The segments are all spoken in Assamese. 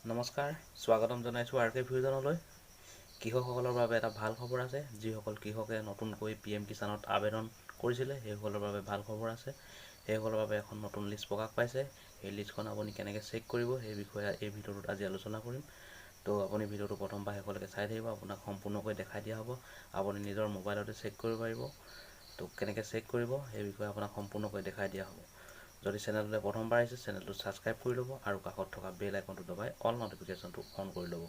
নমস্কাৰ, স্বাগতম জনাইছোঁ আৰ কে ভিউজনলৈ। কৃষকসকলৰ বাবে এটা ভাল খবৰ আছে। যিসকল কৃষকে নতুনকৈ PM-Kisanত আবেদন কৰিছিলে সেইসকলৰ বাবে ভাল খবৰ আছে। সেইসকলৰ বাবে এখন নতুন লিষ্ট প্ৰকাশ পাইছে। সেই লিষ্টখন আপুনি কেনেকৈ চেক কৰিব সেই বিষয়ে এই ভিডিঅ'টোত আজি আলোচনা কৰিম। তো আপুনি ভিডিঅ'টো প্ৰথমবাৰ শেষলৈকে চাই থাকিব, আপোনাক সম্পূৰ্ণকৈ দেখাই দিয়া হ'ব। আপুনি নিজৰ মোবাইলতে চেক কৰিব পাৰিব। তো কেনেকৈ চেক কৰিব সেই বিষয়ে আপোনাক সম্পূৰ্ণকৈ দেখাই দিয়া হ'ব। যদি চেনেললৈ প্ৰথমবাৰ আহিছে চেনেলটো ছাবস্ক্ৰাইব কৰি ল'ব আৰু কাষত থকা বেল আইকনটো দবাই অল নটিফিকেশ্যনটো অন কৰি ল'ব।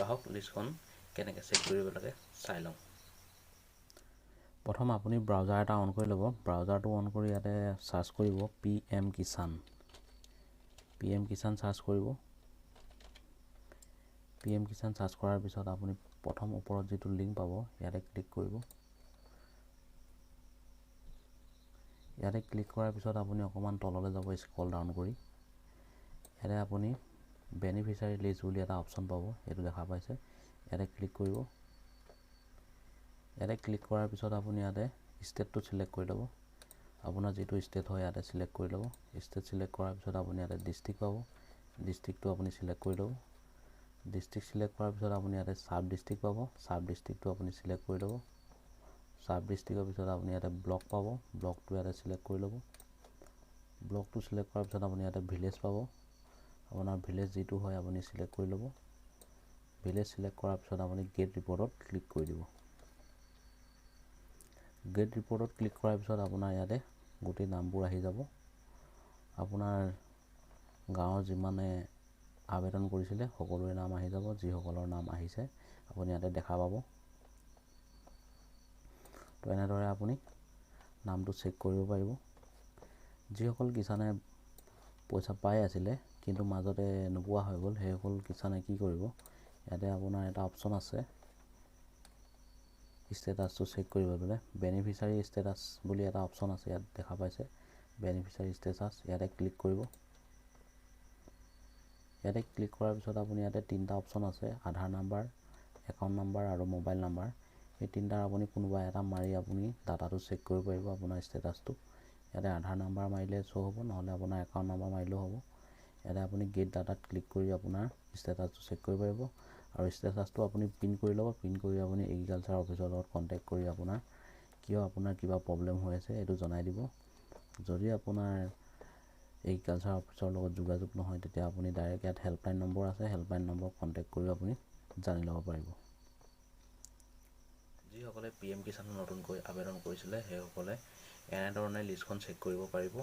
আহক লিষ্টখন কেনেকৈ চেক কৰিব লাগে চাই লওঁ। প্ৰথম আপুনি ব্ৰাউজাৰ এটা অন কৰি ল'ব। ব্ৰাউজাৰটো অন কৰি ইয়াতে চাৰ্চ কৰিব PM-Kisan চাৰ্চ কৰিব। PM-Kisan চাৰ্চ কৰাৰ পিছত আপুনি প্ৰথম ওপৰত যিটো লিংক পাব ইয়াতে ক্লিক কৰিব। ইয়াতে ক্লিক কৰাৰ পিছত আপুনি অকণমান তললৈ যাব, স্ক্ৰল ডাউন কৰি। ইয়াতে আপুনি বেনিফিচিয়াৰী লিষ্ট বুলি এটা অপশ্যন পাব, এইটো দেখা পাইছে। ইয়াতে ক্লিক কৰিব। ইয়াতে ক্লিক কৰাৰ পিছত আপুনি ইয়াতে ষ্টেটটো চিলেক্ট কৰি ল'ব। আপোনাৰ যিটো ষ্টেট হয় ইয়াতে চিলেক্ট কৰি ল'ব। ষ্টেট চিলেক্ট কৰাৰ পিছত আপুনি ইয়াতে ডিষ্ট্ৰিক্ট পাব। ডিষ্ট্ৰিক্টটো আপুনি চিলেক্ট কৰি ল'ব। ডিষ্ট্ৰিক্ট চিলেক্ট কৰাৰ পিছত আপুনি ইয়াতে চাব ডিষ্ট্ৰিক্ট পাব। চাব ডিষ্ট্ৰিক্টটো আপুনি চিলেক্ট কৰি ল'ব। চাব ডিষ্ট্ৰিক্টৰ পিছত আপুনি ইয়াতে ব্লক পাব। ব্লকটো ইয়াতে চিলেক্ট কৰি ল'ব। ব্লকটো চিলেক্ট কৰাৰ পিছত আপুনি ইয়াতে ভিলেজ পাব। আপোনাৰ ভিলেজ যিটো হয় আপুনি চিলেক্ট কৰি ল'ব। ভিলেজ চিলেক্ট কৰাৰ পিছত আপুনি গেট ৰিপৰ্টত ক্লিক কৰি দিব। গেট ৰিপৰ্টত ক্লিক কৰাৰ পিছত আপোনাৰ ইয়াতে গোটেই নামবোৰ আহি যাব। আপোনাৰ গাঁৱৰ যিমানে আবেদন কৰিছিলে সকলোৰে নাম আহি যাব। যিসকলৰ নাম আহিছে আপুনি ইয়াতে দেখা পাব। তো এনেদৰে আপুনি নামটো চেক কৰিব পাৰিব। যিসকল কিষানে পইচা পাই আছিলে কিন্তু মাজতে নোপোৱা হৈ গ'ল সেইসকল কিষানে কি কৰিব, ইয়াতে আপোনাৰ এটা অপশ্যন আছে ষ্টেটাছটো চেক কৰিবলৈ। বেনিফিচিয়াৰী ষ্টেটাছ বুলি এটা অপশ্যন আছে, ইয়াত দেখা পাইছে বেনিফিচিয়াৰী ষ্টেটাছ। ইয়াতে ক্লিক কৰিব। ইয়াতে ক্লিক কৰাৰ পিছত আপুনি ইয়াতে তিনিটা অপশ্যন আছে, আধাৰ নাম্বাৰ, একাউণ্ট নাম্বাৰ আৰু মোবাইল নাম্বাৰ। এই তিনিটাৰ আপুনি কোনোবা এটা মাৰি আপুনি ডাটাটো চেক কৰিব পাৰিব আপোনাৰ ষ্টেটাছটো। ইয়াতে আধাৰ নাম্বাৰ মাৰিলে শ্ব' হ'ব, নহ'লে আপোনাৰ একাউণ্ট নাম্বাৰ মাৰিলেও হ'ব। ইয়াতে আপুনি গেট ডাটাত ক্লিক কৰি আপোনাৰ ষ্টেটাছটো চেক কৰিব পাৰিব। আৰু ষ্টেটাছটো আপুনি প্ৰিণ্ট কৰি ল'ব। প্ৰিণ্ট কৰি আপুনি এগ্ৰিকালচাৰ অফিচৰ লগত কণ্টেক্ট কৰি আপোনাৰ কিবা প্ৰব্লেম হৈ আছে এইটো জনাই দিব। যদি আপোনাৰ এগ্ৰিকালচাৰ অফিচৰ লগত যোগাযোগ নহয় তেতিয়া আপুনি ডাইৰেক্ট ইয়াত হেল্পলাইন নম্বৰ আছে, হেল্পলাইন নম্বৰ কণ্টেক্ট কৰি আপুনি জানি ল'ব পাৰিব। যিসকলে PM-Kisanত নতুনকৈ আবেদন কৰিছিলে সেইসকলে এনেধৰণে লিষ্টখন চেক কৰিব পাৰিব।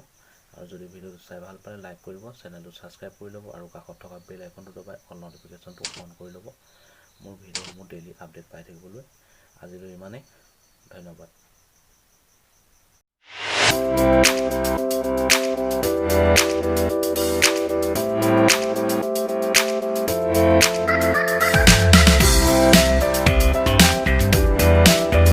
আৰু যদি ভিডিঅ'টো চাই ভাল পালে লাইক কৰিব, চেনেলটো ছাবস্ক্ৰাইব কৰি ল'ব আৰু কাষত থকা বেল আইকনটো দবাই অল নটিফিকেশ্যনটো অন কৰি ল'ব মোৰ ভিডিঅ'সমূহ ডেইলি আপডেট পাই থাকিবলৈ। আজিলৈ ইমানেই, ধন্যবাদ।